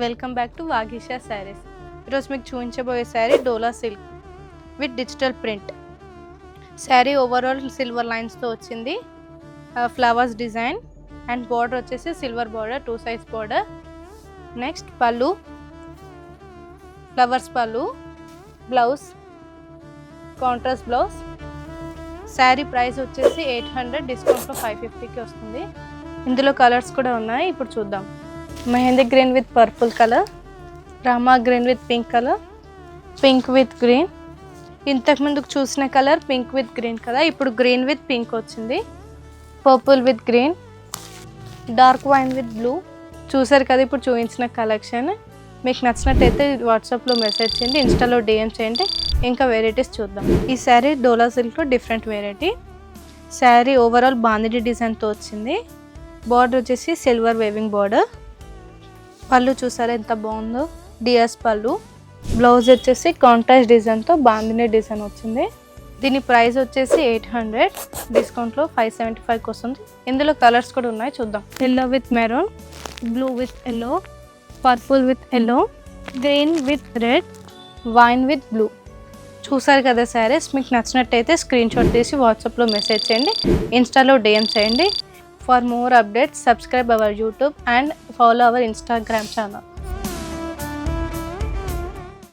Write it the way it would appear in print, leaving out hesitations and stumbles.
Welcome back to Vageesha saris. ఈరోజు మీకు చూపించబోయే sari Dola silk with digital print sari. Overall silver లైన్స్తో వచ్చింది, ఫ్లవర్స్ డిజైన్ అండ్ బార్డర్ వచ్చేసి silver border, 2 size border. Next pallu, flowers pallu, blouse contrast blouse. Sari price వచ్చేసి 800, డిస్కౌంట్లో 550కి వస్తుంది. ఇందులో కలర్స్ కూడా ఉన్నాయి, ఇప్పుడు చూద్దాం. Mehndi green with purple colour, Rama green with pink colour, pink with green. ఇంతకు ముందుకు చూసిన కలర్ పింక్ విత్ గ్రీన్ కదా, ఇప్పుడు గ్రీన్ విత్ పింక్ వచ్చింది. Purple with green, dark wine with blue. చూసారు కదా ఇప్పుడు చూపించిన కలెక్షన్. మీకు నచ్చినట్టయితే వాట్సాప్లో మెసేజ్ చేయండి, ఇన్స్టాలో డిఎం చేయండి. ఇంకా వెరైటీస్ చూద్దాం. ఈ శారీ డోలా సిల్క్లో different variety. Sari overall bandhani డిజైన్తో వచ్చింది. బార్డర్ వచ్చేసి సిల్వర్ వేవింగ్ బార్డర్. పళ్ళు చూసారా ఎంత బాగుందో, డిఎస్ పళ్ళు. బ్లౌజ్ వచ్చేసి కాంట్రాస్ట్ డిజైన్తో బాందిని డిజైన్ వచ్చింది. దీని ప్రైస్ వచ్చేసి 800, డిస్కౌంట్లో 575కి వస్తుంది. ఇందులో కలర్స్ కూడా ఉన్నాయి, చూద్దాం. Yellow with maroon, blue with yellow, purple with yellow, green with red, wine with blue. చూసారు కదా శారీస్. మీకు నచ్చినట్టయితే స్క్రీన్ షాట్ తీసి వాట్సాప్లో మెసేజ్ చేయండి, ఇన్స్టాలో డిఎం చేయండి. For more updates, subscribe our YouTube and follow our Instagram channel.